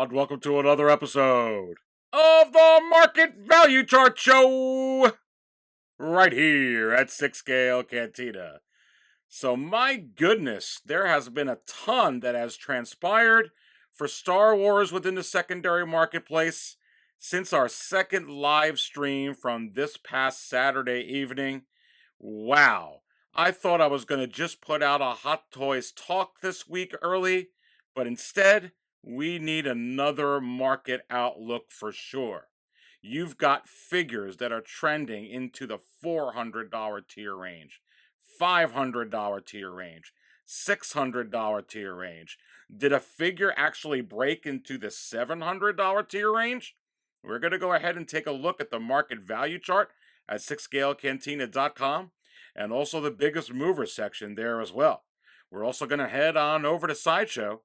and welcome to another episode of the Market Value Chart Show, right here at 6 Scale Cantina. So my goodness, there has been a ton that has transpired for Star Wars within the secondary marketplace since our second live stream from this past Saturday evening. Wow, I thought I was going to just put out a Hot Toys talk this week early, but instead, we need another market outlook for sure. You've got figures that are trending into the $400 tier range, $500 tier range, $600 tier range. Did a figure actually break into the $700 tier range? We're going to go ahead and take a look at the market value chart at 6scalecantina.com and also the biggest mover section there as well. We're also going to head on over to Sideshow.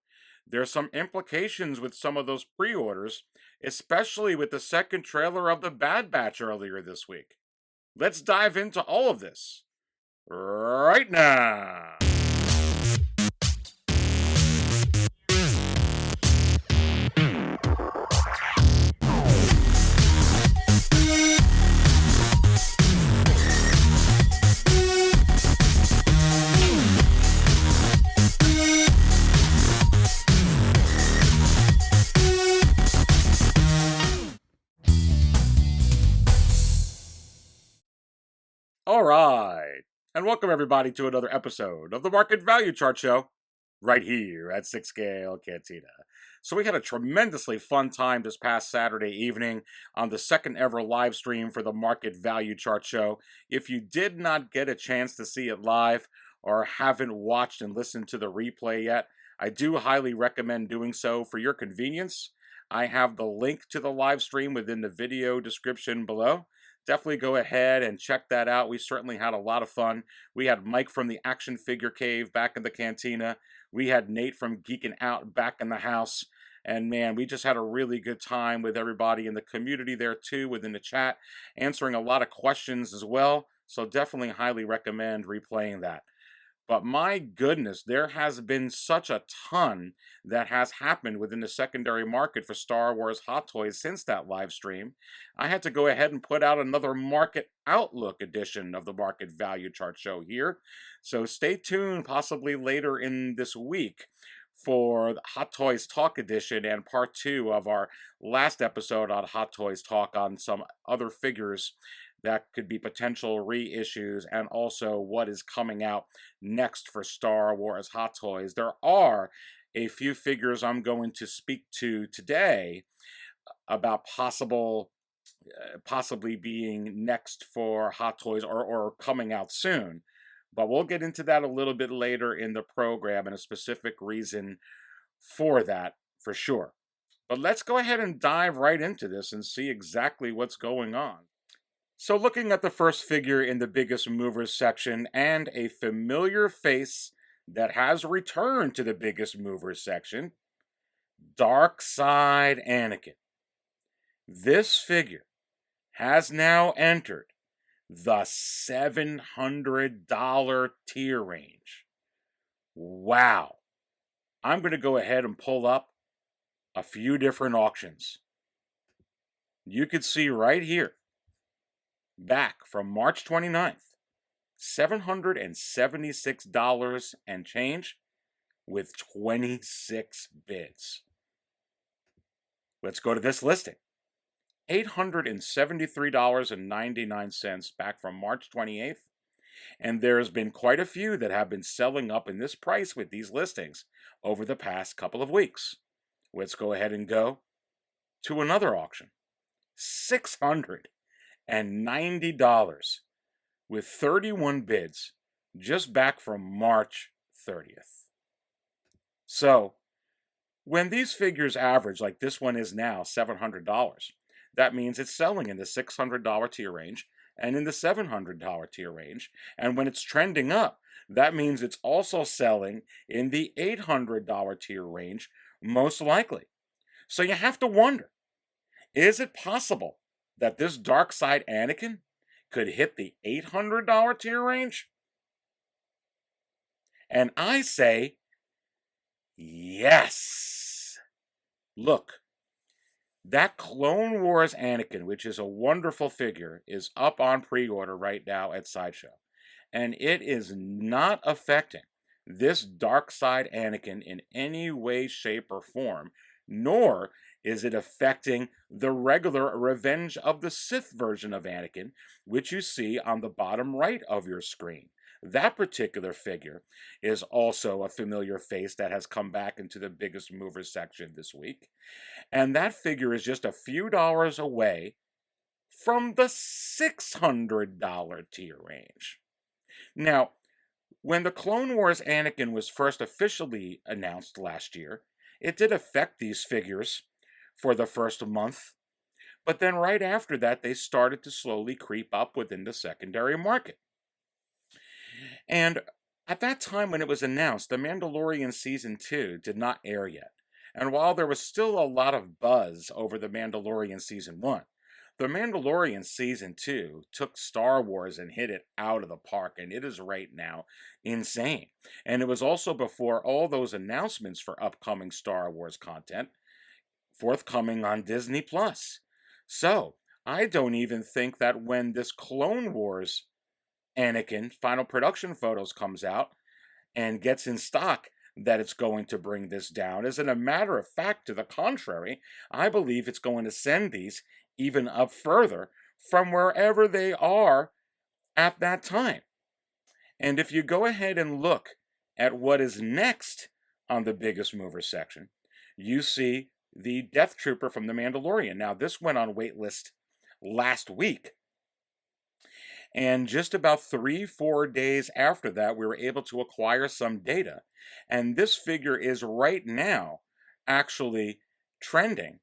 There's some implications with some of those pre-orders, especially with the second trailer of the Bad Batch earlier this week. Let's dive into all of this right now. All right, and welcome everybody to another episode of the Market Value Chart Show, right here at 6 Scale Cantina. So we had a tremendously fun time this past Saturday evening on the second ever live stream for the Market Value Chart Show. If you did not get a chance to see it live or haven't watched and listened to the replay yet, I do highly recommend doing so for your convenience. I have the link to the live stream within the video description below. Definitely go ahead and check that out. We certainly had a lot of fun. We had Mike from the Action Figure Cave back in the Cantina. We had Nate from Geekin' Out back in the house. And man, we just had a really good time with everybody in the community there too, within the chat, answering a lot of questions as well. So definitely highly recommend replaying that. But my goodness, there has been such a ton that has happened within the secondary market for Star Wars Hot Toys since that live stream. I had to go ahead and put out another Market Outlook edition of the Market Value Chart Show here. So stay tuned possibly later in this week for the Hot Toys Talk edition and part 2 of our last episode on Hot Toys Talk on some other figures that could be potential reissues and also what is coming out next for Star Wars Hot Toys. There are a few figures I'm going to speak to today about possibly being next for Hot Toys or coming out soon. But we'll get into that a little bit later in the program and a specific reason for that for sure. But let's go ahead and dive right into this and see exactly what's going on. So looking at the first figure in the biggest movers section and a familiar face that has returned to the biggest movers section, Darkside Anakin. This figure has now entered the $700 tier range. Wow. I'm going to go ahead and pull up a few different auctions. You can see right here, back from March 29th, $776 and change with 26 bids. Let's go to this listing. $873.99 back from March 28th. And there's been quite a few that have been selling up in this price with these listings over the past couple of weeks. Let's go ahead and go to another auction. $690 with 31 bids just back from March 30th. So, when these figures average, like this one is now $700, that means it's selling in the $600 tier range and in the $700 tier range. And when it's trending up, that means it's also selling in the $800 tier range, most likely. So you have to wonder, is it possible that this Darkside Anakin could hit the $800 tier range? And I say, yes. Look, That Clone Wars Anakin, which is a wonderful figure, is up on pre-order right now at Sideshow. And it is not affecting this Darkside Anakin in any way, shape, or form, nor is it affecting the regular Revenge of the Sith version of Anakin, which you see on the bottom right of your screen. That particular figure is also a familiar face that has come back into the biggest mover section this week. And that figure is just a few dollars away from the $600 tier range. Now, when the Clone Wars Anakin was first officially announced last year, it did affect these figures for the first month, but then right after that, they started to slowly creep up within the secondary market. And at that time when it was announced, The Mandalorian Season 2 did not air yet. And while there was still a lot of buzz over The Mandalorian Season 1, The Mandalorian Season 2 took Star Wars and hit it out of the park, and it is right now insane. And it was also before all those announcements for upcoming Star Wars content forthcoming on Disney Plus. So, I don't even think that when this Clone Wars Anakin final production photos comes out and gets in stock that it's going to bring this down. As in a matter of fact, to the contrary, I believe it's going to send these even up further from wherever they are at that time. And if you go ahead and look at what is next on the biggest mover section, you see the Death Trooper from The Mandalorian. Now, this went on waitlist last week. And just about 3-4 days after that, we were able to acquire some data. And this figure is right now actually trending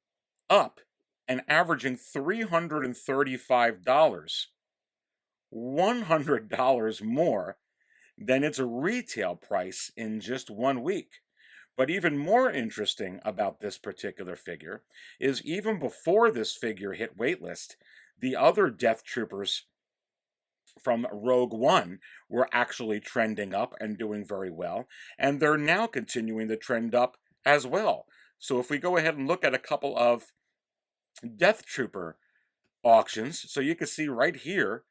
up and averaging $335, $100 more than its retail price in just 1 week. But even more interesting about this particular figure is even before this figure hit waitlist, the other Death Troopers from Rogue One were actually trending up and doing very well, and they're now continuing to trend up as well. So if we go ahead and look at a couple of Death Trooper auctions, so you can see right here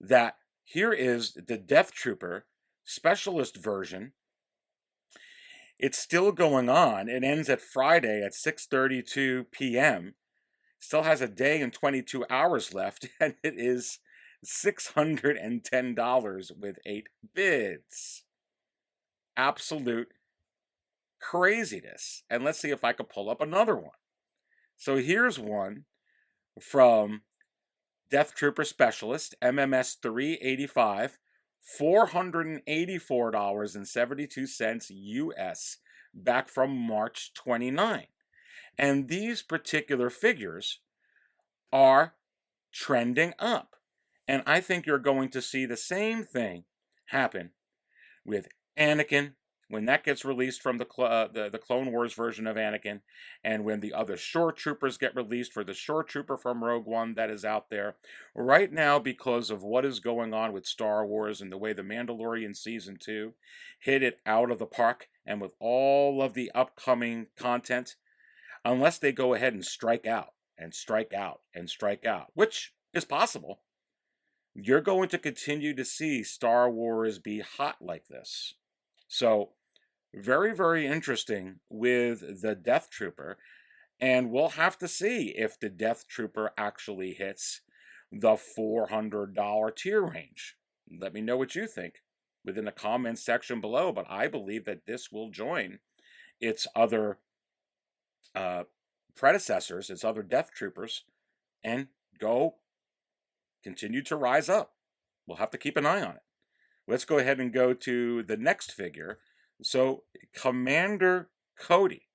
that here is the Death Trooper specialist version. It's still going on. It ends at Friday at 6:32 p.m. Still has a day and 22 hours left, and it is $610 with 8 bids. Absolute craziness. And let's see if I can pull up another one. So here's one from Death Trooper Specialist, MMS 385, $484.72 US, back from March 29. And these particular figures are trending up. And I think you're going to see the same thing happen with Anakin when that gets released from the Clone Wars version of Anakin, and when the other Shore Troopers get released for the Shore Trooper from Rogue One that is out there. Right now, because of what is going on with Star Wars and the way The Mandalorian Season 2 hit it out of the park, and with all of the upcoming content, unless they go ahead and strike out, and strike out, and strike out, which is possible, you're going to continue to see Star Wars be hot like this. So, very, very interesting with the Death Trooper. And we'll have to see if the Death Trooper actually hits the $400 tier range. Let me know what you think within the comments section below. But I believe that this will join its other predecessors, its other Death Troopers, and continue to rise up. We'll have to keep an eye on it. Let's go ahead and go to the next figure. So, Commander Cody.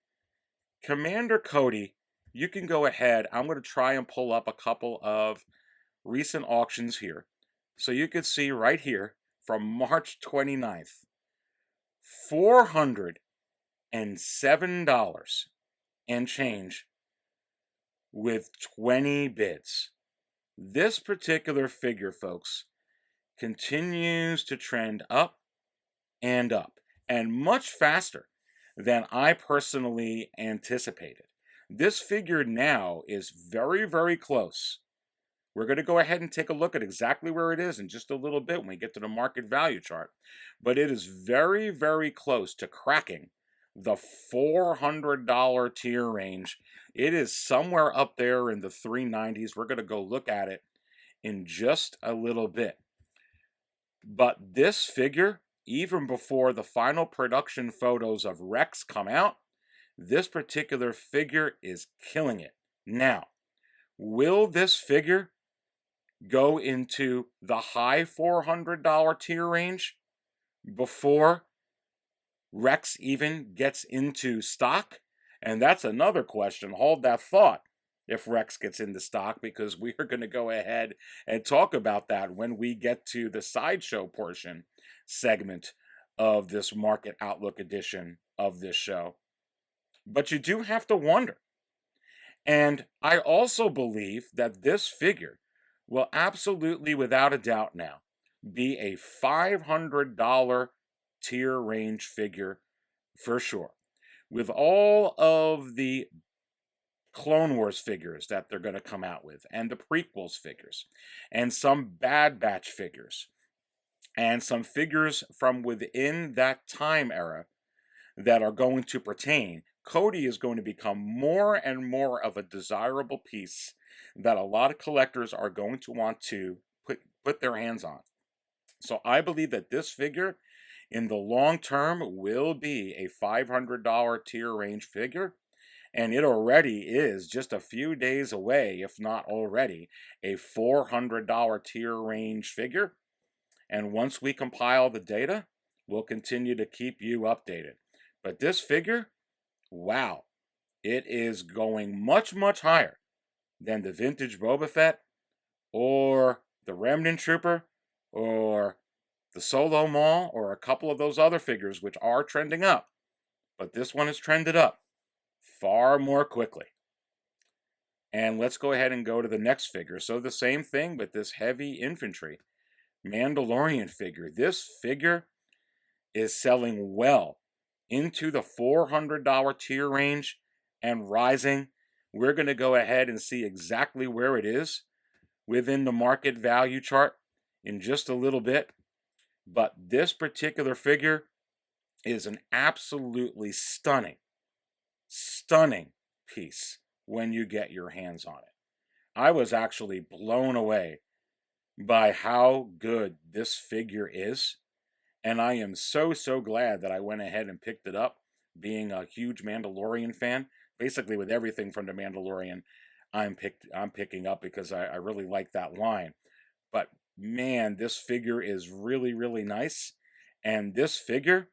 Commander Cody, you can go ahead. I'm going to try and pull up a couple of recent auctions here. So you can see right here from March 29th, $407 and change with 20 bids. This particular figure, folks, continues to trend up and much faster than I personally anticipated. This figure now is very, very close. We're going to go ahead and take a look at exactly where it is in just a little bit when we get to the market value chart. But it is very, very close to cracking the $400 tier range. It is somewhere up there in the 390s. We're going to go look at it in just a little bit. But this figure, even before the final production photos of Rex come out, this particular figure is killing it. Now, will this figure go into the high $400 tier range before Rex even gets into stock? And that's another question. Hold that thought if Rex gets into stock, because we are going to go ahead and talk about that when we get to the sideshow portion segment of this Market Outlook edition of this show. But you do have to wonder. And I also believe that this figure will absolutely, without a doubt now, be a $500 tier range figure for sure. With all of the Clone Wars figures that they're going to come out with, and the prequels figures, and some Bad Batch figures, and some figures from within that time era that are going to pertain, Cody is going to become more and more of a desirable piece that a lot of collectors are going to want to put their hands on. So I believe that this figure in the long term will be a $500 tier range figure, and it already is just a few days away, if not already, a $400 tier range figure. And once we compile the data, we'll continue to keep you updated. But this figure, wow, it is going much, much higher than the vintage Boba Fett or the Remnant Trooper or the Solo Maul or a couple of those other figures which are trending up. But this one has trended up far more quickly. And let's go ahead and go to the next figure. So the same thing with this heavy infantry Mandalorian figure. This figure is selling well into the $400 tier range and rising. We're going to go ahead and see exactly where it is within the market value chart in just a little bit. But this particular figure is an absolutely stunning piece when you get your hands on it. I was actually blown away by how good this figure is. And I am so glad that I went ahead and picked it up, being a huge Mandalorian fan. Basically, with everything from the Mandalorian, I'm picking up because I really like that line. But man, this figure is really, really nice. And this figure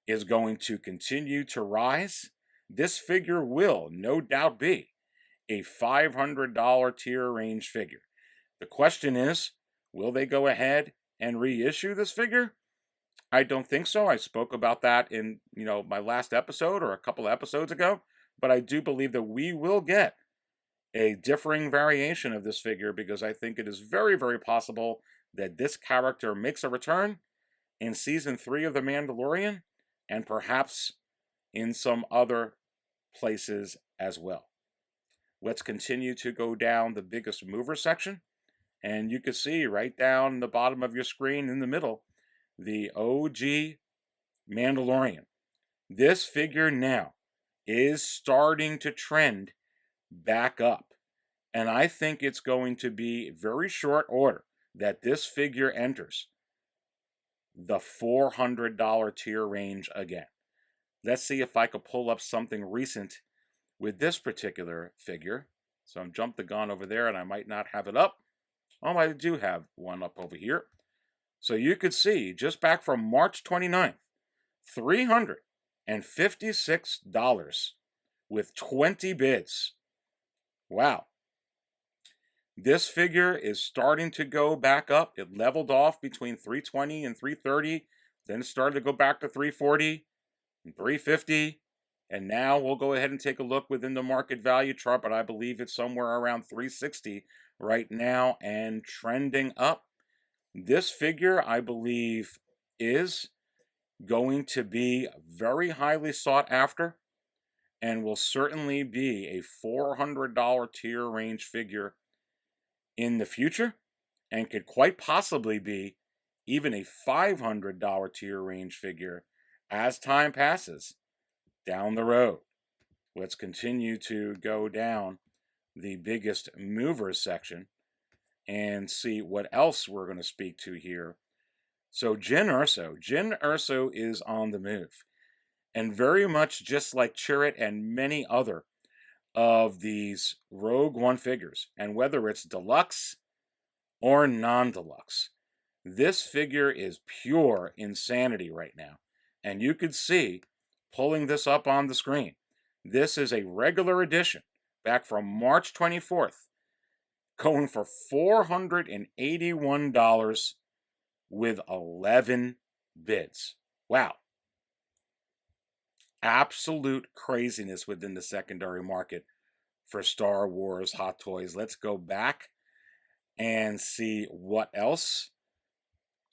is going to continue to rise. This figure will, no doubt, be a $500 tier range figure. The question is, will they go ahead and reissue this figure? I don't think so. I spoke about that in, my last episode or a couple of episodes ago, but I do believe that we will get a differing variation of this figure because I think it is very, very possible that this character makes a return in season 3 of The Mandalorian and perhaps in some other places as well. Let's continue to go down the biggest mover section, and you can see right down the bottom of your screen in the middle the OG Mandalorian. This figure now is starting to trend back up. And I think it's going to be very short order that this figure enters the $400 tier range again. Let's see if I could pull up something recent with this particular figure. So I'm jumped the gun over there and I might not have it up. Oh, I do have one up over here. So you could see, just back from March 29th, $356 with 20 bids. Wow. This figure is starting to go back up. It leveled off between 320 and 330, then it started to go back to 340 and 350. And now we'll go ahead and take a look within the market value chart, but I believe it's somewhere around 360 right now and trending up. This figure, I believe, is going to be very highly sought after. and will certainly be a $400 tier range figure in the future, and could quite possibly be even a $500 tier range figure as time passes down the road. Let's continue to go down the biggest movers section and see what else we're going to speak to here. So Jyn Erso is on the move, and very much just like Chirrut and many other of these Rogue One figures, and whether it's deluxe or non-deluxe, this figure is pure insanity right now. And you could see, pulling this up on the screen, this is a regular edition back from March 24th, going for $481 with 11 bids. Wow. Absolute craziness within the secondary market for Star Wars Hot Toys. Let's go back and see what else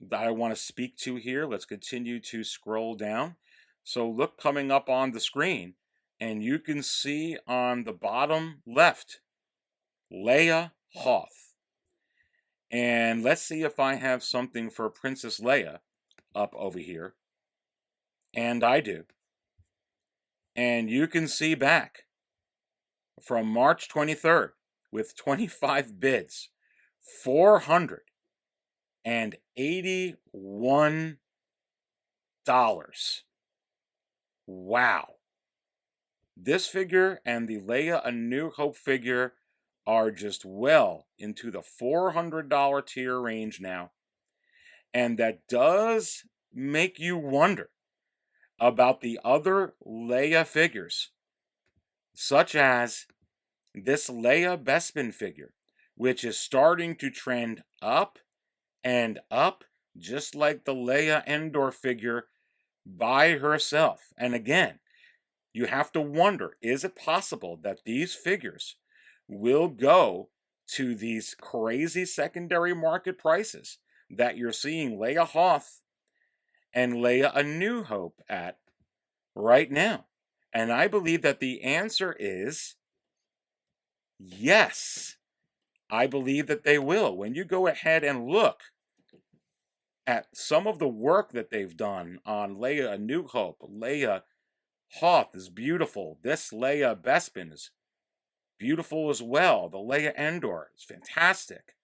that I want to speak to here. Let's continue to scroll down. So look, coming up on the screen, and you can see on the bottom left, Leia Hoth. And let's see if I have something for Princess Leia up over here. And I do. And you can see back from March 23rd with 25 bids, $481. Wow. This figure and the Leia A New Hope figure are just well into the $400 tier range now. And that does make you wonder about the other Leia figures, such as this Leia Bespin figure, which is starting to trend up and up, just like the Leia Endor figure by herself. And again, you have to wonder, is it possible that these figures will go to these crazy secondary market prices that you're seeing Leia Hoth and Leia A New Hope at right now? And I believe that the answer is yes. I believe that they will. When you go ahead and look at some of the work that they've done on Leia A New Hope, Leia Hoth is beautiful. This Leia Bespin is beautiful as well. The Leia Endor is fantastic.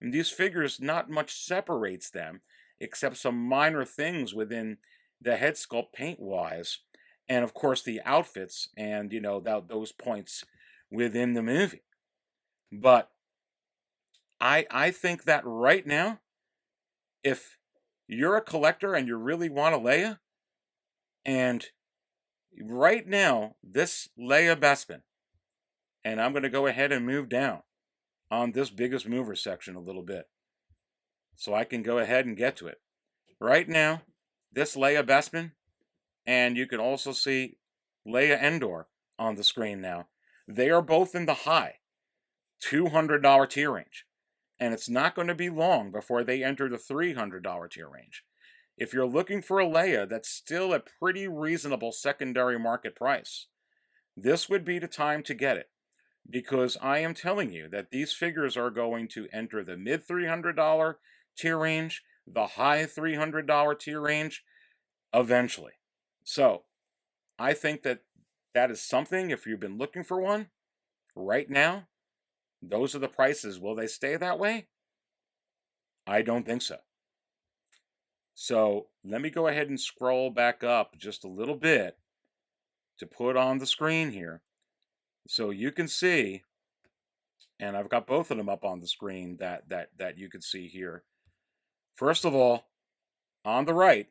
And these figures, not much separates them, except some minor things within the head sculpt paint-wise. And of course the outfits and, those points within the movie. But I think that right now, if you're a collector and you really want a Leia, and right now, this Leia Bespin, and I'm going to go ahead and move down on this biggest mover section a little bit, so I can go ahead and get to it. Right now, this Leia Bespin, and you can also see Leia Endor on the screen now. They are both in the high $200 tier range. And it's not going to be long before they enter the $300 tier range. If you're looking for a Leia that's still a pretty reasonable secondary market price, this would be the time to get it. Because I am telling you that these figures are going to enter the mid $300 tier range, the high $300 tier range, eventually. So, I think that is something, if you've been looking for one, right now, those are the prices. Will they stay that way? I don't think so. So let me go ahead and scroll back up just a little bit to put on the screen here. So you can see, and I've got both of them up on the screen that you can see here. First of all, on the right,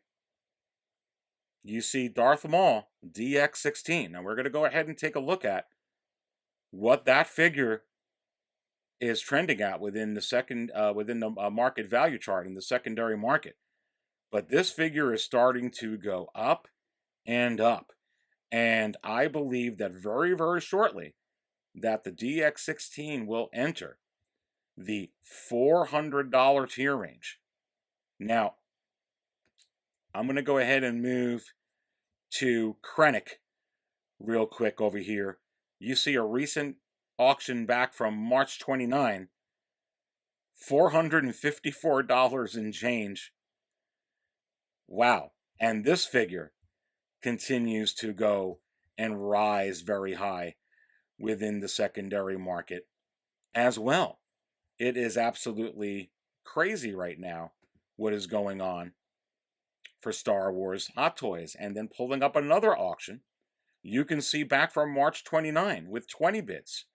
you see Darth Maul DX16. Now we're going to go ahead and take a look at what that figure is trending at within the market value chart in the secondary market. But this figure is starting to go up and up. And I believe that very, very shortly that the DX16 will enter the $400 tier range. Now, I'm going to go ahead and move to Krennic real quick over here. You see a recent auction back from March 29, $454 and change. Wow. And this figure continues to go and rise very high within the secondary market as well. It is absolutely crazy right now what is going on for Star Wars Hot Toys. And then pulling up another auction, you can see back from March 29 with 20 bids,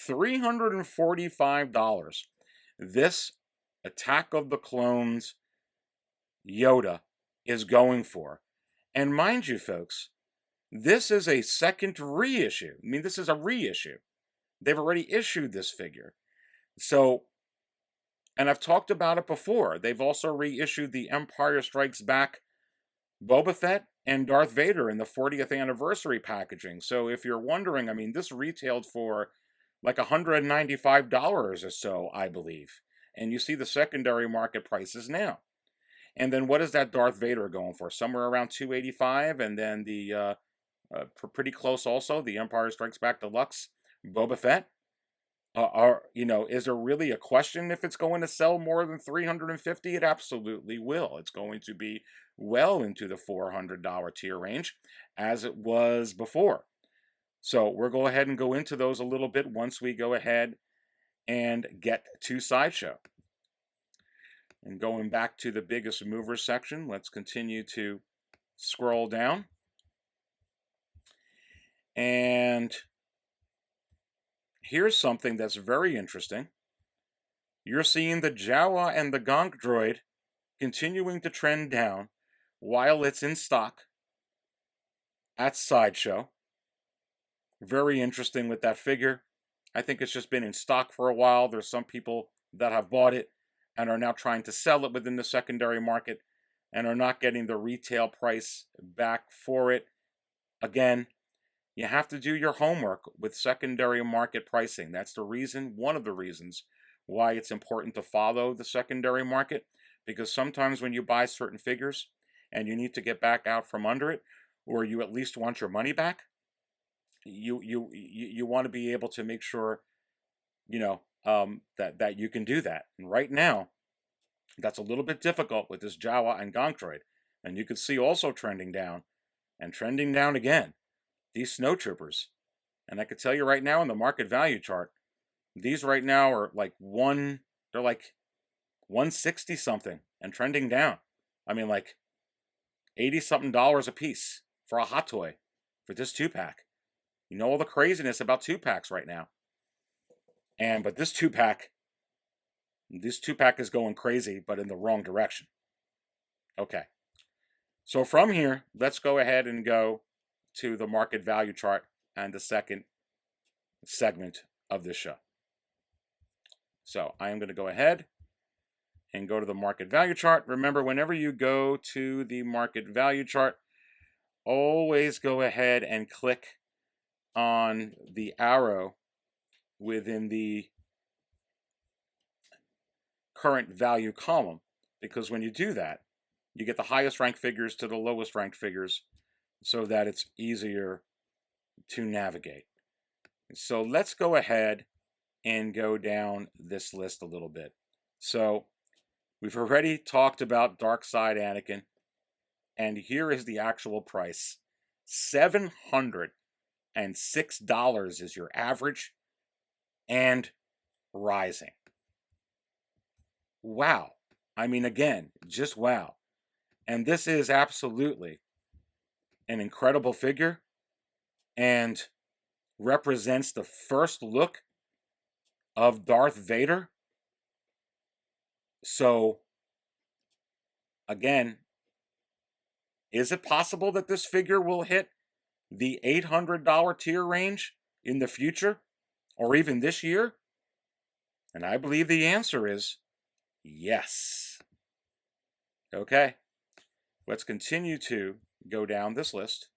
$345. This Attack of the Clones Yoda is going for. And mind you, folks, this is a second reissue. I mean, this is a reissue. They've already issued this figure. So, and I've talked about it before. They've also reissued the Empire Strikes Back Boba Fett and Darth Vader in the 40th anniversary packaging. So if you're wondering, I mean, this retailed for like $195 or so, I believe. And you see the secondary market prices now. And then what is that Darth Vader going for? Somewhere around $285, and then the pretty close also, the Empire Strikes Back Deluxe Boba Fett. Is there really a question if it's going to sell more than $350? It absolutely will. It's going to be well into the $400 tier range, as it was before. So we'll go ahead and go into those a little bit once we go ahead and get to Sideshow. And going back to the biggest movers section, let's continue to scroll down. And here's something that's very interesting. You're seeing the Jawa and the Gonk droid continuing to trend down while it's in stock at Sideshow. Very interesting with that figure. I think it's just been in stock for a while. There's some people that have bought it and are now trying to sell it within the secondary market and are not getting the retail price back for it. Again, you have to do your homework with secondary market pricing. That's the reason, one of the reasons, why it's important to follow the secondary market, because sometimes when you buy certain figures and you need to get back out from under it, or you at least want your money back, you want to be able to make sure, that you can do that. And right now, that's a little bit difficult with this Jawa and Gonk droid. And you can see also trending down and trending down again, these snowtroopers. And I could tell you right now in the market value chart, these right now are they're like 160 something and trending down. I mean, like 80 something dollars a piece for a hot toy for this 2-pack. You know all the craziness about 2-packs right now. But this 2-pack is going crazy, but in the wrong direction. Okay. So from here, let's go ahead and go to the market value chart and the second segment of this show. So I am going to go ahead and go to the market value chart. Remember, whenever you go to the market value chart, always go ahead and click on the arrow within the current value column, because when you do that, you get the highest ranked figures to the lowest ranked figures so that it's easier to navigate. So let's go ahead and go down this list a little bit. So we've already talked about Darkside Anakin, and here is the actual price. $706 is your average and rising. Wow. I mean, again, just wow. And this is absolutely an incredible figure and represents the first look of Darth Vader. So, again, is it possible that this figure will hit the $800 tier range in the future or even this year? And I believe the answer is yes. Okay, let's continue to go down this list.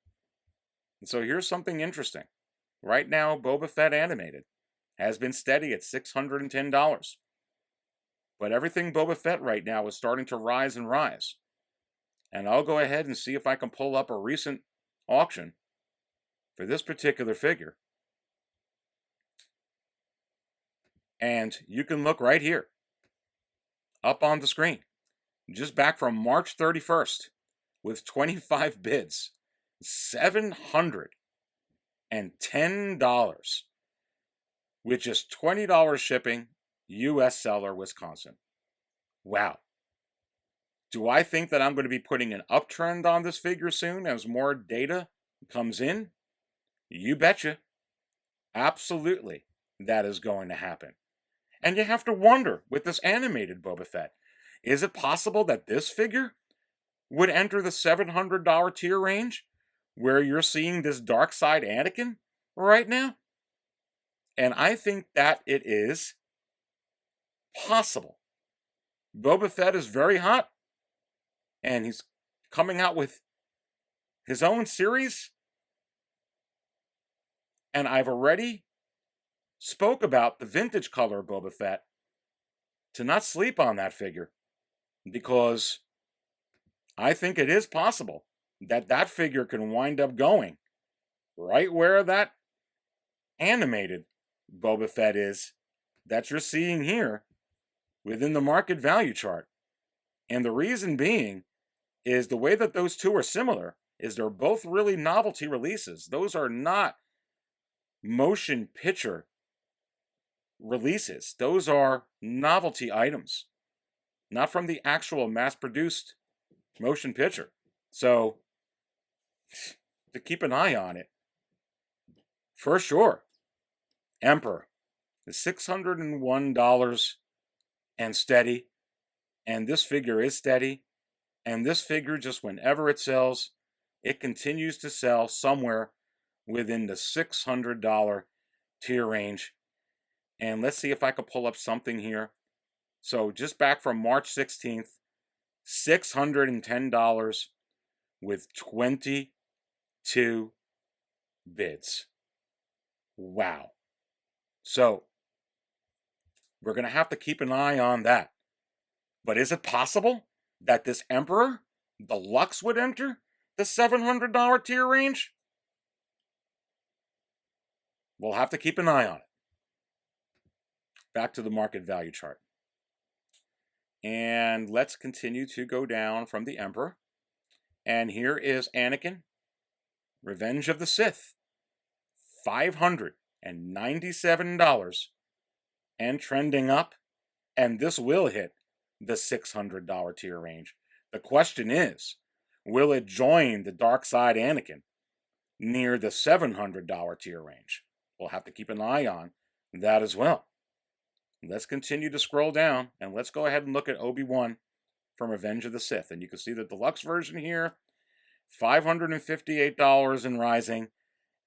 And so here's something interesting. Right now, Boba Fett Animated has been steady at $610. But everything Boba Fett right now is starting to rise and rise. And I'll go ahead and see if I can pull up a recent auction for this particular figure. And you can look right here, up on the screen, just back from March 31st, with 25 bids, $710, which is $20 shipping, U.S. seller, Wisconsin. Wow. Do I think that I'm going to be putting an uptrend on this figure soon as more data comes in? You betcha. Absolutely, that is going to happen. And you have to wonder, with this animated Boba Fett, is it possible that this figure would enter the $700 tier range, where you're seeing this Darkside Anakin right now? And I think that it is possible. Boba Fett is very hot, and he's coming out with his own series. And I've already spoke about the vintage color of Boba Fett, to not sleep on that figure, because I think it is possible that that figure can wind up going right where that animated Boba Fett is that you're seeing here within the market value chart. And the reason being is the way that those two are similar is they're both really novelty releases. Those are not motion picture releases. Those are novelty items, not from the actual mass-produced motion picture. So, to keep an eye on it, for sure. Emperor is $601 and steady, and this figure is steady, and this figure, just whenever it sells, it continues to sell somewhere within the $600 tier range. And let's see if I could pull up something here. So just back from March 16th, $610 with 22 bids. Wow. So we're going to have to keep an eye on that. But is it possible that this Emperor Deluxe would enter the $700 tier range? We'll have to keep an eye on it. Back to the market value chart. And let's continue to go down from the Emperor. And here is Anakin, Revenge of the Sith, $597 and trending up. And this will hit the $600 tier range. The question is, will it join the Darkside Anakin near the $700 tier range? We'll have to keep an eye on that as well. Let's continue to scroll down, and let's go ahead and look at Obi-Wan from Revenge of the Sith. And you can see the deluxe version here, $558 and rising,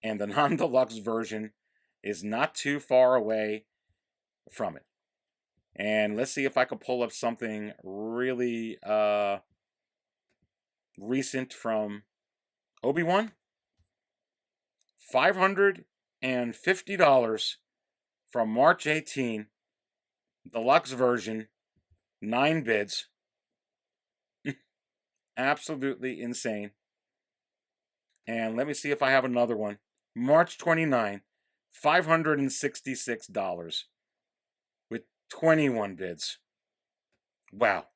and the non-deluxe version is not too far away from it. And let's see if I can pull up something really recent from Obi-Wan. $550 from March 18, deluxe version, 9 bids. Absolutely insane. And let me see if I have another one. March 29, $566 with 21 bids. Wow.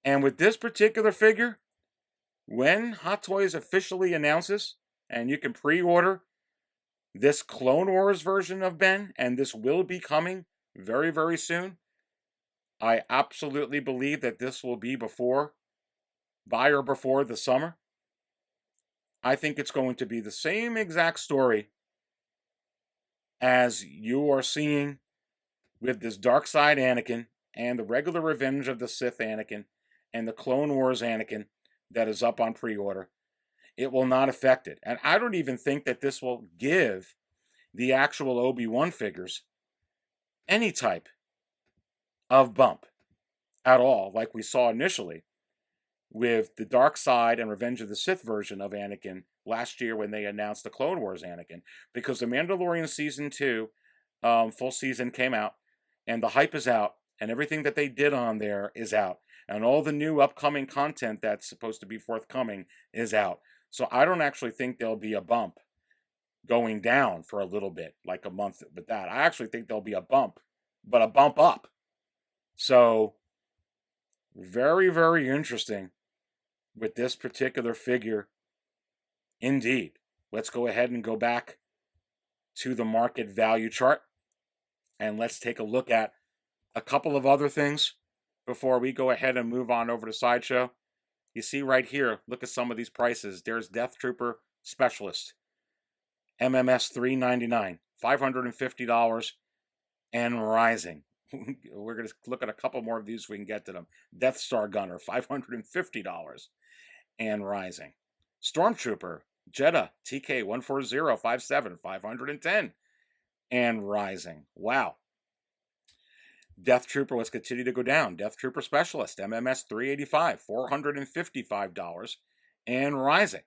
And with this particular figure, when Hot Toys officially announces, and you can pre-order this Clone Wars version of Ben, and this will be coming very, very soon, I absolutely believe that this will be before the summer. I think it's going to be the same exact story as you are seeing with this Darkside Anakin and the regular Revenge of the Sith Anakin and the Clone Wars Anakin that is up on pre-order. It will not affect it. And I don't even think that this will give the actual Obi-Wan figures any type of bump at all, like we saw initially with the Darkside and Revenge of the Sith version of Anakin last year when they announced the Clone Wars Anakin. Because the Mandalorian Season 2 full season came out, and the hype is out, and everything that they did on there is out, and all the new upcoming content that's supposed to be forthcoming is out. So I don't actually think there'll be a bump going down for a little bit, like a month with that. I actually think there'll be a bump, but a bump up. So very, very interesting with this particular figure. Indeed. Let's go ahead and go back to the market value chart, and let's take a look at a couple of other things before we go ahead and move on over to Sideshow. You see right here, look at some of these prices. There's Death Trooper Specialist, MMS $399, $550 and rising. We're going to look at a couple more of these if we can get to them. Death Star Gunner, $550 and rising. Stormtrooper Jeddah TK14057, $510 and rising. Wow. Death Trooper, let's continue to go down. Death Trooper Specialist, MMS $385, $455 and rising.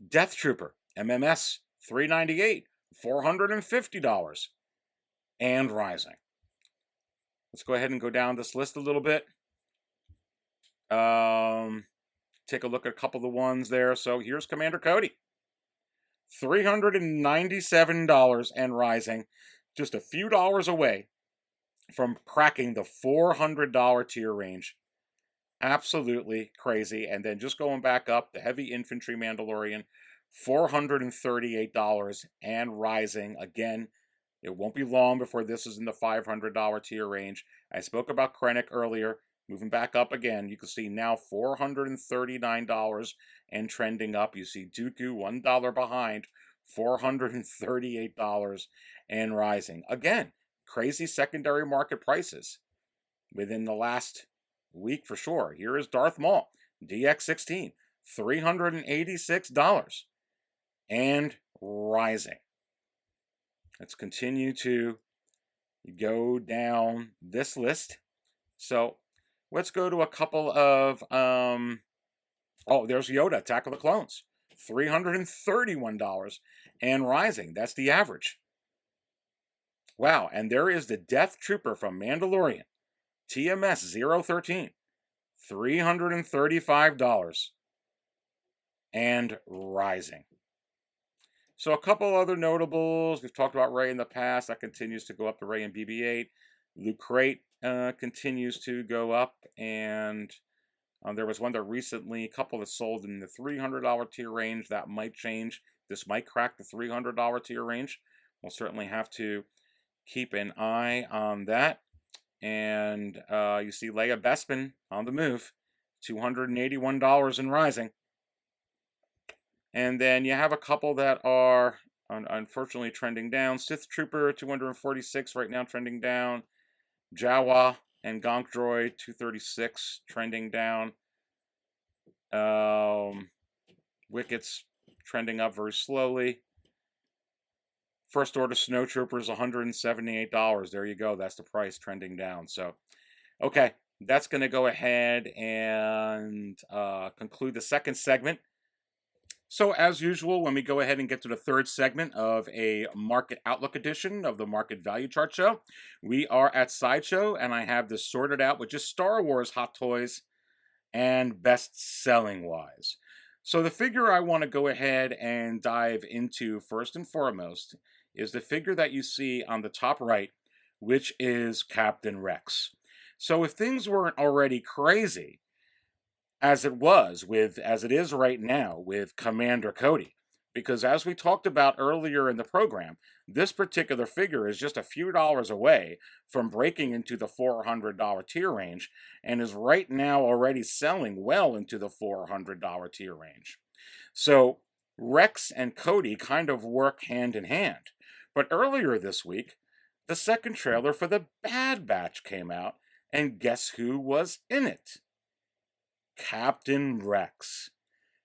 Death Trooper, MMS $398, $450 and rising. Let's go ahead and go down this list a little bit. Take a look at a couple of the ones there. So here's Commander Cody, $397 and rising, just a few dollars away from cracking the $400 tier range. Absolutely crazy. And then just going back up, the Heavy Infantry Mandalorian, $438 and rising. Again, it won't be long before this is in the $500 tier range. I spoke about Krennic earlier. Moving back up again, you can see now $439 and trending up. You see Dooku $1 behind, $438 and rising. Again, crazy secondary market prices within the last week for sure. Here is Darth Maul, DX16, $386 and rising. Let's continue to go down this list. So let's go to a couple of, there's Yoda, Attack of the Clones, $331 and rising. That's the average. Wow, and there is the Death Trooper from Mandalorian, TMS 013, $335 and rising. So a couple other notables. We've talked about Rey in the past. That continues to go up to Rey and BB-8. Loot Crate continues to go up. And there was one that recently, a couple that sold in the $300 tier range. That might change. This might crack the $300 tier range. We'll certainly have to keep an eye on that. And you see Leia Bespin on the move, $281 and rising. And then you have a couple that are unfortunately trending down. Sith Trooper, $246 right now, trending down. Jawa and Gonk Droid, $236, trending down. Wickets trending up very slowly. First Order Snowtroopers, $178. There you go. That's the price, trending down. So, okay, that's going to go ahead and conclude the second segment. So, as usual, when we go ahead and get to the third segment of a Market Outlook edition of the Market Value Chart Show, we are at Sideshow, and I have this sorted out with just Star Wars hot toys and best-selling wise. So, the figure I want to go ahead and dive into first and foremost is the figure that you see on the top right, which is Captain Rex. So, if things weren't already crazy, as it is right now with Commander Cody. Because as we talked about earlier in the program, this particular figure is just a few dollars away from breaking into the $400 tier range and is right now already selling well into the $400 tier range. So Rex and Cody kind of work hand in hand. But earlier this week, the second trailer for the Bad Batch came out, and guess who was in it? Captain Rex.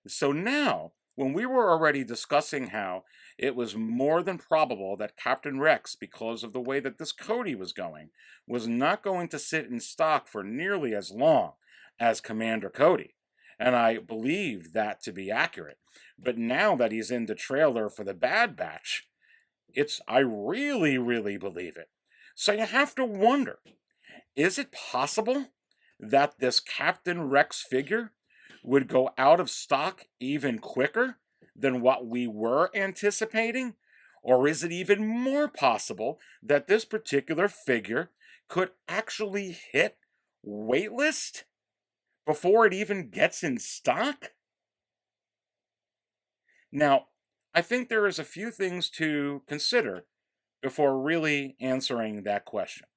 So now, when we were already discussing how it was more than probable that Captain Rex, because of the way that this Cody was going, was not going to sit in stock for nearly as long as Commander Cody, and I believed that to be accurate. But now that he's in the trailer for the Bad Batch, I really, really believe it. So you have to wonder, is it possible that this Captain Rex figure would go out of stock even quicker than what we were anticipating? Or is it even more possible that this particular figure could actually hit waitlist before it even gets in stock? Now, I think there is a few things to consider before really answering that question.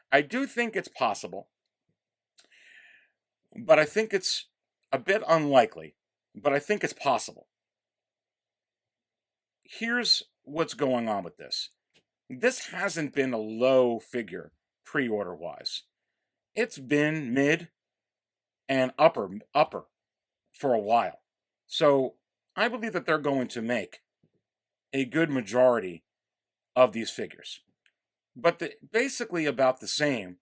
I do think it's possible, but I think it's a bit unlikely, but I think it's possible. Here's what's going on with this. This hasn't been a low figure pre-order wise. It's been mid and upper for a while. So I believe that they're going to make a good majority of these figures. But basically about the same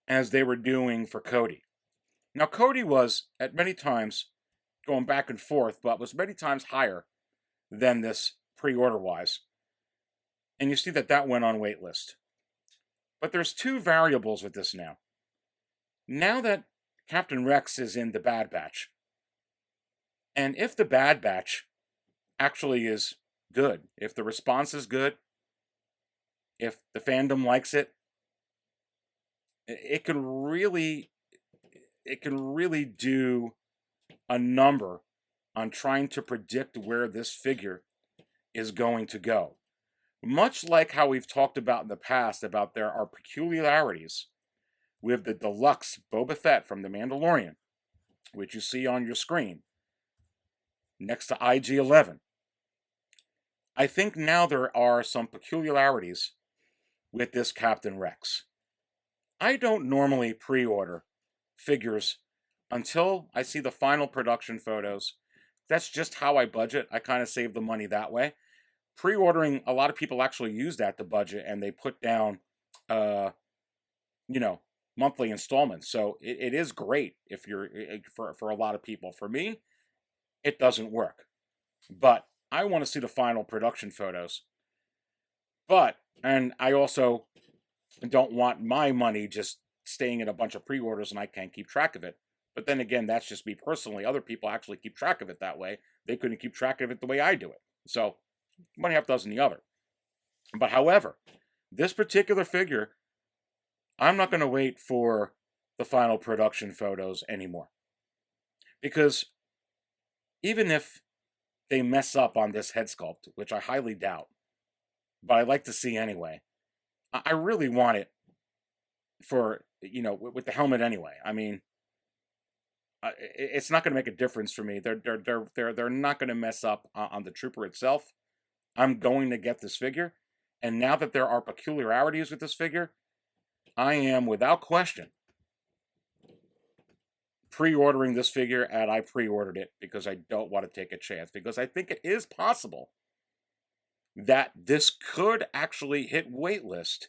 as they were doing for Cody. Now, Cody was, at many times, going back and forth, but was many times higher than this pre-order wise. And you see that that went on waitlist. But there's two variables with this now. Now that Captain Rex is in the Bad Batch, and if the Bad Batch actually is good, if the response is good, if the fandom likes it, it can really do a number on trying to predict where this figure is going to go. Much like how we've talked about in the past about there are peculiarities with the Deluxe Boba Fett from The Mandalorian, which you see on your screen, next to IG-11. I think now there are some peculiarities with this Captain Rex. I don't normally pre-order figures until I see the final production photos. That's just how I budget. I kind of save the money that way. Pre-ordering, a lot of people actually use that to budget, and they put down, monthly installments. So it is great if you're for a lot of people. For me, it doesn't work. But I want to see the final production photos. And I also don't want my money just staying in a bunch of pre-orders and I can't keep track of it. But then again, that's just me personally. Other people actually keep track of it that way. They couldn't keep track of it the way I do it. So, one half dozen the other. But however, this particular figure, I'm not going to wait for the final production photos anymore. Because even if they mess up on this head sculpt, which I highly doubt, but I like to see anyway, I really want it for, with the helmet anyway. I mean, it's not going to make a difference for me. They're not going to mess up on the trooper itself. I'm going to get this figure, and now that there are peculiarities with this figure, I am without question pre-ordering this figure, and I pre-ordered it because I don't want to take a chance, because I think it is possible that this could actually hit waitlist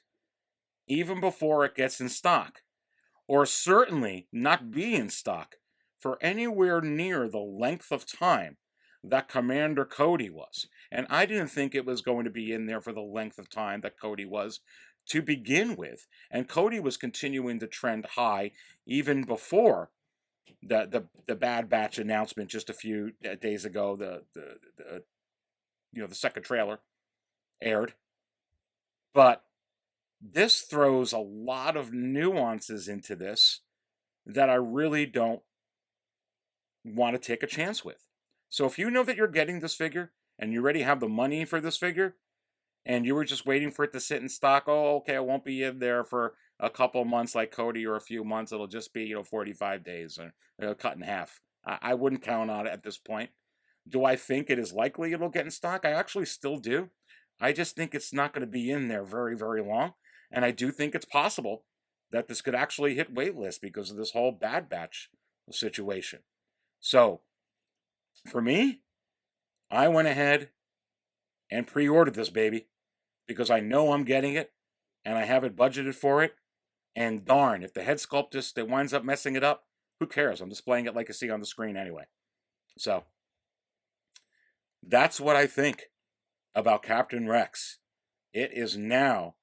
even before it gets in stock, or certainly not be in stock for anywhere near the length of time that Commander Cody was. And I didn't think it was going to be in there for the length of time that Cody was to begin with. And Cody was continuing to trend high even before the Bad Batch announcement just a few days ago. The second trailer aired. But this throws a lot of nuances into this that I really don't want to take a chance with. So if you know that you're getting this figure and you already have the money for this figure and you were just waiting for it to sit in stock, oh, okay, it won't be in there for a couple months like Cody, or a few months. It'll just be, 45 days or cut in half. I wouldn't count on it at this point. Do I think it is likely it'll get in stock? I actually still do. I just think it's not going to be in there very, very long. And I do think it's possible that this could actually hit waitlist because of this whole Bad Batch situation. So, for me, I went ahead and pre-ordered this baby because I know I'm getting it and I have it budgeted for it. And darn, if the head sculptist that winds up messing it up, who cares? I'm displaying it like you see on the screen anyway. So, that's what I think about Captain Rex. It is now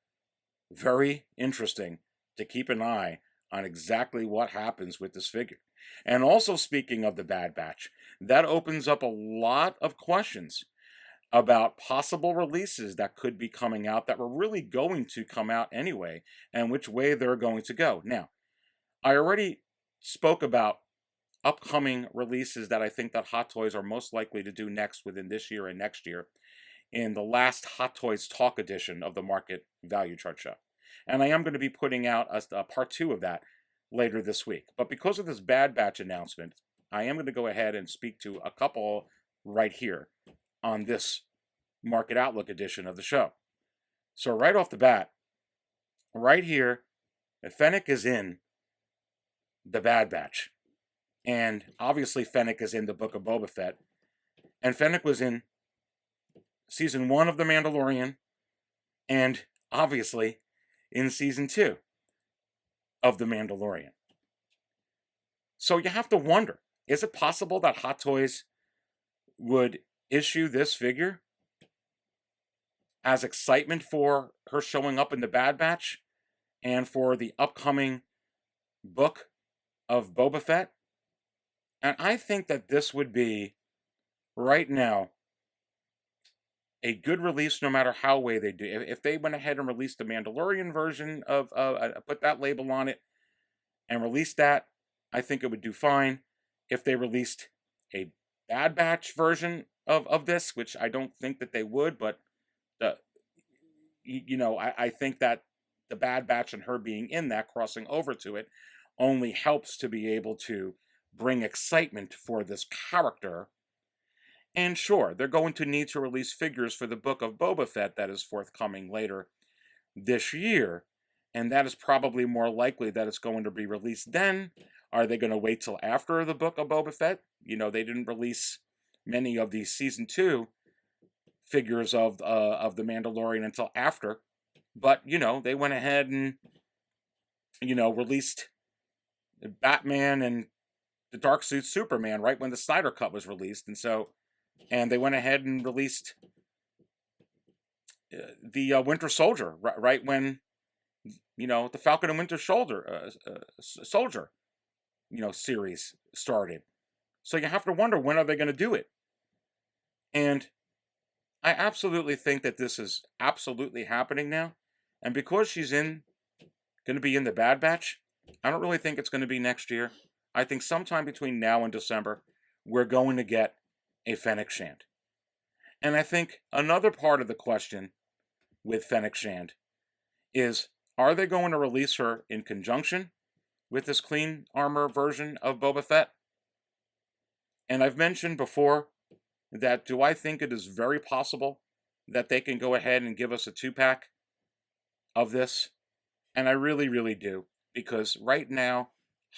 very interesting to keep an eye on exactly what happens with this figure. And also, speaking of the Bad Batch, that opens up a lot of questions about possible releases that could be coming out that were really going to come out anyway, and which way they're going to go. Now, I already spoke about upcoming releases that I think that Hot Toys are most likely to do next within this year and next year in the last Hot Toys Talk edition of the Market Value Chart Show. And I am going to be putting out a part 2 of that later this week. But because of this Bad Batch announcement, I am going to go ahead and speak to a couple right here on this Market Outlook edition of the show. So right off the bat, right here, Fennec is in the Bad Batch. And obviously Fennec is in the Book of Boba Fett. And Fennec was in Season 1 of The Mandalorian. And obviously in Season 2 of The Mandalorian. So you have to wonder, is it possible that Hot Toys would issue this figure as excitement for her showing up in the Bad Batch and for the upcoming book of Boba Fett? And I think that this would be, right now, a good release no matter how way they do. If they went ahead and released the Mandalorian version of, put that label on it and released that, I think it would do fine. If they released a Bad Batch version of this, which I don't think that they would, but I think that the Bad Batch and her being in that, crossing over to it, only helps to be able to bring excitement for this character. And sure, they're going to need to release figures for the Book of Boba Fett that is forthcoming later this year, and that is probably more likely that it's going to be released then. Are they going to wait till after the Book of Boba Fett? They didn't release many of these Season 2 figures of the Mandalorian until after. But, they went ahead and, released Batman and the Dark Suit Superman right when the Snyder Cut was released. And they went ahead and released the Winter Soldier right when, the Falcon and Winter Soldier, series started. So you have to wonder, when are they going to do it? And I absolutely think that this is absolutely happening now. And because she's going to be in the Bad Batch, I don't really think it's going to be next year. I think sometime between now and December, we're going to get a Fennec Shand. And I think another part of the question with Fennec Shand is, are they going to release her in conjunction with this clean armor version of Boba Fett? And I've mentioned before that, do I think it is very possible that they can go ahead and give us a 2-pack of this? And I really, really do. Because right now,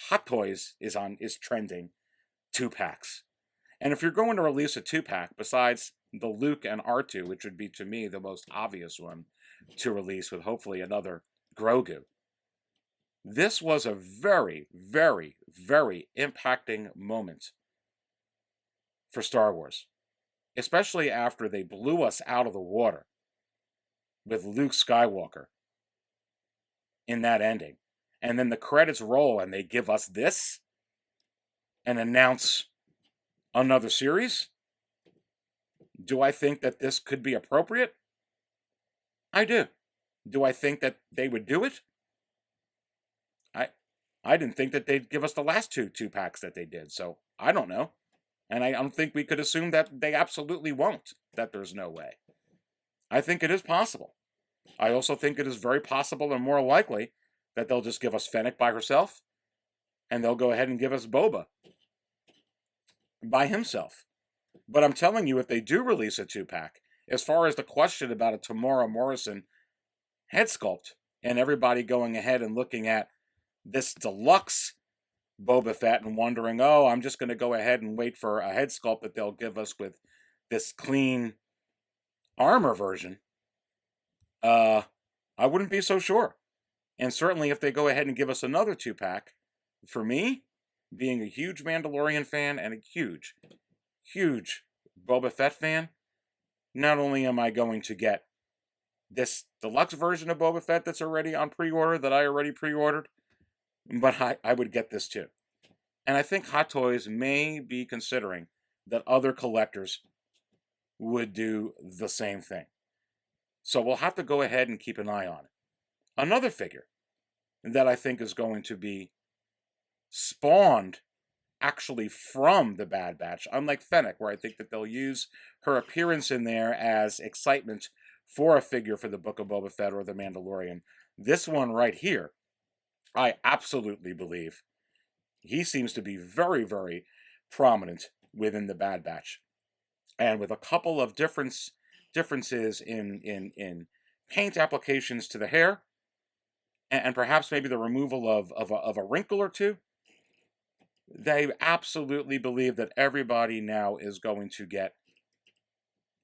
Hot Toys is trending 2-packs. And if you're going to release a 2-pack, besides the Luke and R2, which would be to me the most obvious one to release, with hopefully another Grogu, this was a very, very, very impacting moment for Star Wars. Especially after they blew us out of the water with Luke Skywalker in that ending. And then the credits roll and they give us this and announce another series. Do I think that this could be appropriate? I do. Do I think that they would do it? I didn't think that they'd give us the last 2-packs that they did, so I don't know. And I don't think we could assume that they absolutely won't, that there's no way. I think it is possible. I also think it is very possible and more likely that they'll just give us Fennec by herself, and they'll go ahead and give us Boba by himself. But I'm telling you, if they do release a 2-pack, as far as the question about a Tamora Morrison head sculpt, and everybody going ahead and looking at this deluxe Boba Fett and wondering, oh, I'm just going to go ahead and wait for a head sculpt that they'll give us with this clean armor version, I wouldn't be so sure. And certainly if they go ahead and give us another 2-pack, for me, being a huge Mandalorian fan and a huge, huge Boba Fett fan, not only am I going to get this deluxe version of Boba Fett that's already on pre-order, that I already pre-ordered, but I would get this too. And I think Hot Toys may be considering that other collectors would do the same thing. So we'll have to go ahead and keep an eye on it. Another figure that I think is going to be spawned actually from the Bad Batch, unlike Fennec, where I think that they'll use her appearance in there as excitement for a figure for the Book of Boba Fett or the Mandalorian. This one right here, I absolutely believe he seems to be very, very prominent within the Bad Batch. And with a couple of differences in paint applications to the hair, and perhaps maybe the removal of a wrinkle or two, they absolutely believe that everybody now is going to get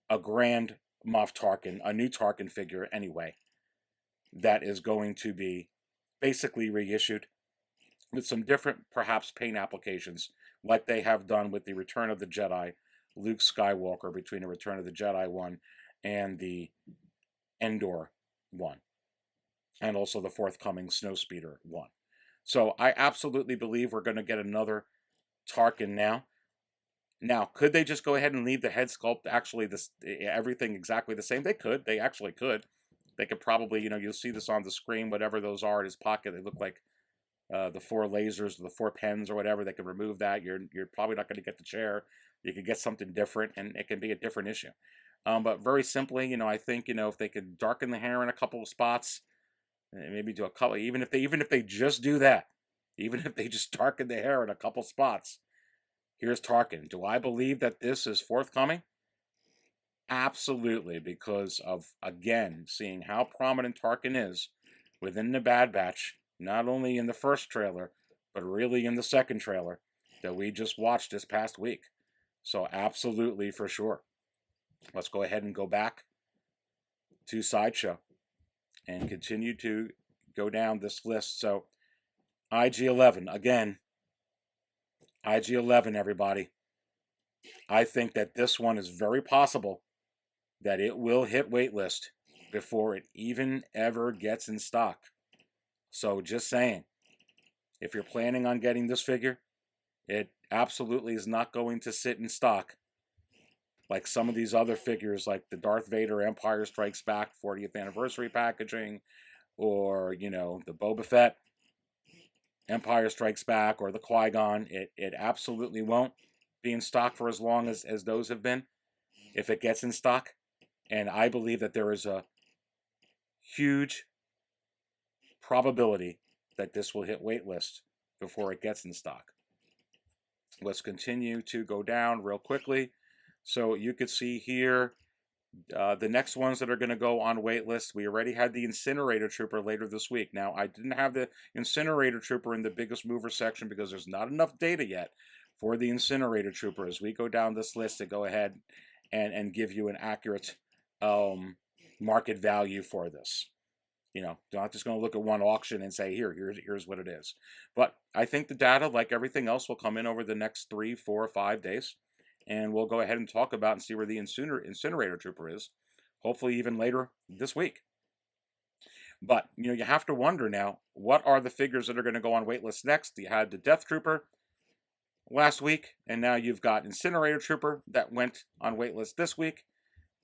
a grand Moff Tarkin, a new Tarkin figure anyway, that is going to be basically reissued with some different, perhaps, paint applications, like they have done with the Return of the Jedi, Luke Skywalker, between the Return of the Jedi one and the Endor one, and also the forthcoming Snowspeeder one. So I absolutely believe we're going to get another Tarkin now. Now, could they just go ahead and leave the head sculpt actually everything exactly the same? They could. They actually could. They could probably, you'll see this on the screen, whatever those are in his pocket. They look like the 4 lasers, the 4 pens or whatever. They could remove that. You're probably not going to get the chair. You could get something different, and it can be a different issue. But very simply, I think, if they could darken the hair in a couple of spots, maybe do a couple, even if they just do that, even if they just darken the hair in a couple spots, here's Tarkin. Do I believe that this is forthcoming? Absolutely, because of, again, seeing how prominent Tarkin is within the Bad Batch, not only in the first trailer, but really in the second trailer that we just watched this past week. So absolutely, for sure. Let's go ahead and go back to Sideshow and continue to go down this list. So IG-11, again, IG-11, everybody. I think that this one is very possible that it will hit waitlist before it even ever gets in stock. So just saying, if you're planning on getting this figure, it absolutely is not going to sit in stock like some of these other figures, like the Darth Vader Empire Strikes Back 40th anniversary packaging, or, the Boba Fett Empire Strikes Back, or the Qui-Gon. It absolutely won't be in stock for as long as those have been, if it gets in stock. And I believe that there is a huge probability that this will hit waitlist before it gets in stock. Let's continue to go down real quickly. So you could see here the next ones that are going to go on waitlist. We already had the Incinerator Trooper later this week. Now, I didn't have the Incinerator Trooper in the biggest mover section because there's not enough data yet for the Incinerator Trooper. As we go down this list to go ahead and give you an accurate market value for this. Not just going to look at one auction and say, here's what it is. But I think the data, like everything else, will come in over the next 3, 4, 5 days. And we'll go ahead and talk about and see where the Incinerator Trooper is. Hopefully even later this week. But, you have to wonder now, what are the figures that are going to go on waitlist next? You had the Death Trooper last week, and now you've got Incinerator Trooper that went on waitlist this week.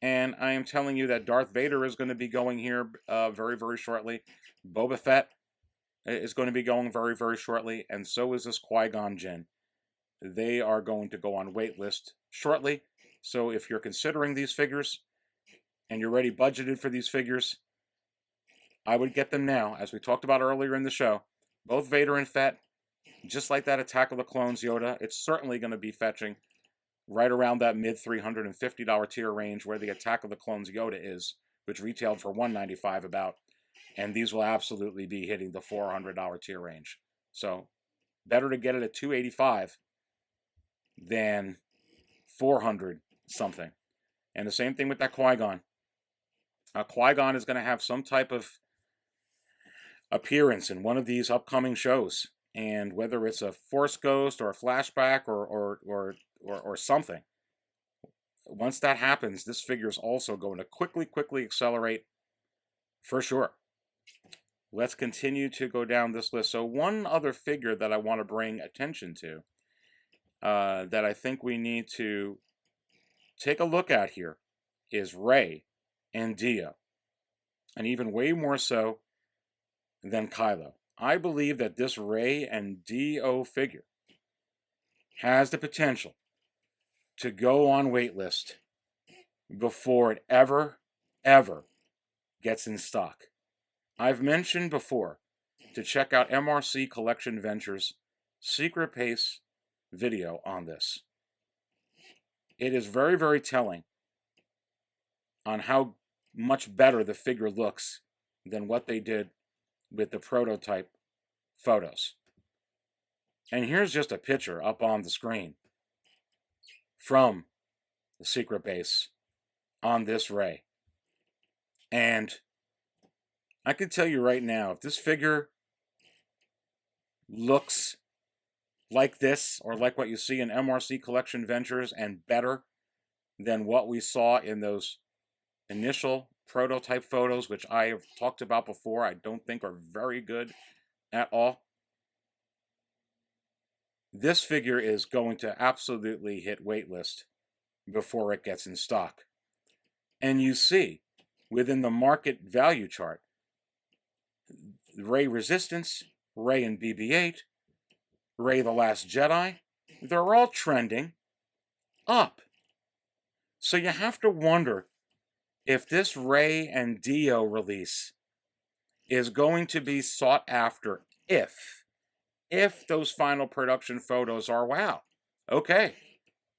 And I am telling you that Darth Vader is going to be going here very, very shortly. Boba Fett is going to be going very, very shortly. And so is this Qui-Gon Jinn. They are going to go on waitlist shortly. So if you're considering these figures and you're already budgeted for these figures, I would get them now. As we talked about earlier in the show, both Vader and Fett, just like that Attack of the Clones Yoda, it's certainly going to be fetching right around that mid $350 tier range where the Attack of the Clones Yoda is, which retailed for $195 about. And these will absolutely be hitting the $400 tier range. So better to get it at $285 than 400 something. And the same thing with that Qui-Gon. Qui-Gon is going to have some type of appearance in one of these upcoming shows. And whether it's a Force Ghost or a flashback or something, once that happens, this figure is also going to quickly accelerate for sure. Let's continue to go down this list. So one other figure that I want to bring attention to that I think we need to take a look at here is Rey and Dio, and even way more so than Kylo. I believe that this Rey and Dio figure has the potential to go on waitlist before it ever gets in stock. I've mentioned before to check out MRC Collection Ventures' Secret Pace video on this. It is very, very telling on how much better the figure looks than what they did with the prototype photos. And here's just a picture up on the screen from the secret base on this Rey. And I can tell you right now, if this figure looks like this, or like what you see in MRC Collection Ventures, and better than what we saw in those initial prototype photos, which I have talked about before, I don't think are very good at all. This figure is going to absolutely hit waitlist before it gets in stock. And you see, within the market value chart, Rey Resistance, Rey and BB-8, Rey the Last Jedi, they're all trending up. So you have to wonder if this Rey and Dio release is going to be sought after if those final production photos are wow. Okay,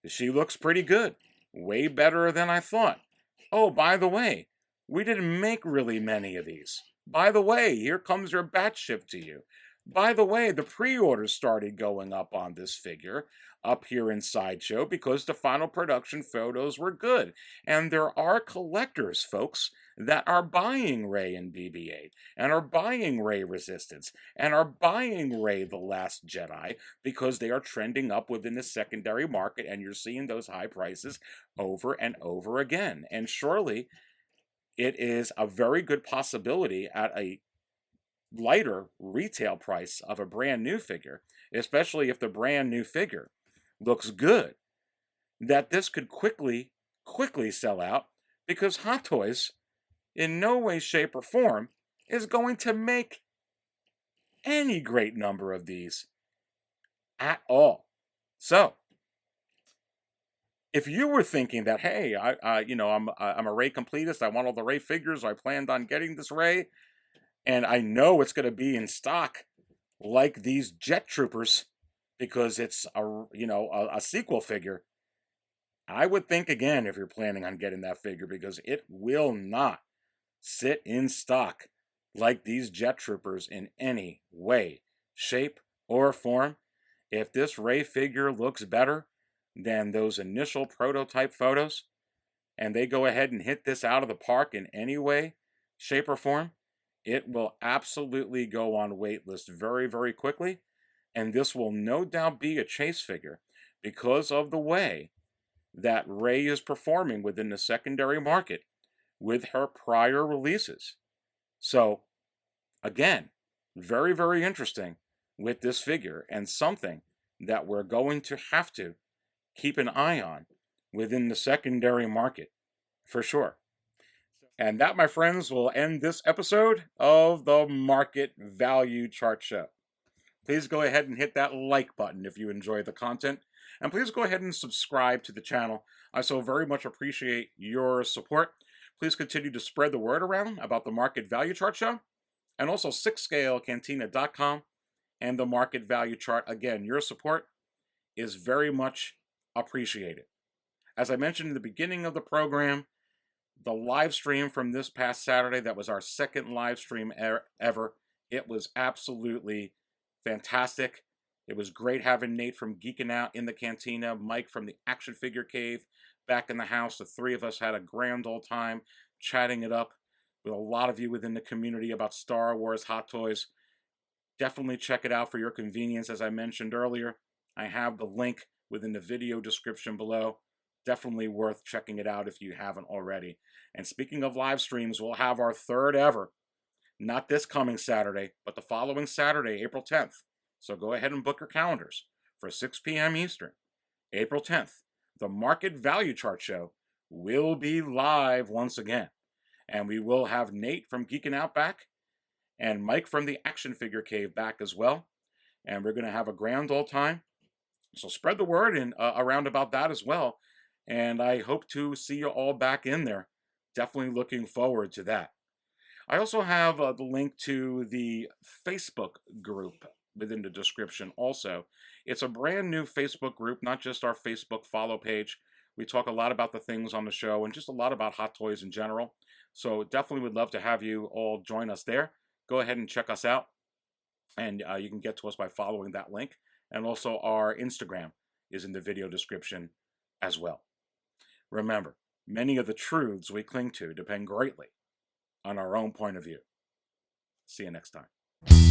she looks pretty good. Way better than I thought. Oh, by the way, we didn't make really many of these. By the way, here comes your batch ship to you. By the way, the pre-orders started going up on this figure up here in Sideshow because the final production photos were good. And there are collectors, folks, that are buying Rey and BB-8 and are buying Rey Resistance and are buying Rey the Last Jedi because they are trending up within the secondary market, and you're seeing those high prices over and over again. And surely it is a very good possibility at a lighter retail price of a brand new figure, especially if the brand new figure looks good, that this could quickly sell out, because Hot Toys in no way, shape, or form is going to make any great number of these at all. So if you were thinking that, hey, I'm a Rey completist, I want all the Rey figures, I planned on getting this Rey, and I know it's going to be in stock like these Jet Troopers because it's a sequel figure, I would think again if you're planning on getting that figure, because it will not sit in stock like these Jet Troopers in any way, shape, or form. If this Rey figure looks better than those initial prototype photos, and they go ahead and hit this out of the park in any way, shape, or form, it will absolutely go on waitlist very, very quickly. And this will no doubt be a chase figure because of the way that Rey is performing within the secondary market with her prior releases. So, again, very, very interesting with this figure, and something that we're going to have to keep an eye on within the secondary market for sure. And that, my friends, will end this episode of the Market Value Chart Show. Please go ahead and hit that like button if you enjoy the content. And please go ahead and subscribe to the channel. I so very much appreciate your support. Please continue to spread the word around about the Market Value Chart Show. And also 6scalecantina.com and the Market Value Chart. Again, your support is very much appreciated. As I mentioned in the beginning of the program, the live stream from this past Saturday, that was our second live stream ever. It was absolutely fantastic. It was great having Nate from Geeking Out in the Cantina, Mike from the Action Figure Cave back in the house. The three of us had a grand old time chatting it up with a lot of you within the community about Star Wars Hot Toys. Definitely check it out for your convenience. As I mentioned earlier, I have the link within the video description below. Definitely worth checking it out if you haven't already. And speaking of live streams, we'll have our third ever, not this coming Saturday, but the following Saturday, April 10th. So go ahead and book your calendars for 6 p.m. Eastern. April 10th, the Market Value Chart Show will be live once again. And we will have Nate from Geekin' Out back and Mike from the Action Figure Cave back as well. And we're going to have a grand old time. So spread the word around about that as well. And I hope to see you all back in there. Definitely looking forward to that. I also have the link to the Facebook group within the description also. It's a brand new Facebook group, not just our Facebook follow page. We talk a lot about the things on the show and just a lot about Hot Toys in general. So definitely would love to have you all join us there. Go ahead and check us out. And you can get to us by following that link. And also our Instagram is in the video description as well. Remember, many of the truths we cling to depend greatly on our own point of view. See you next time.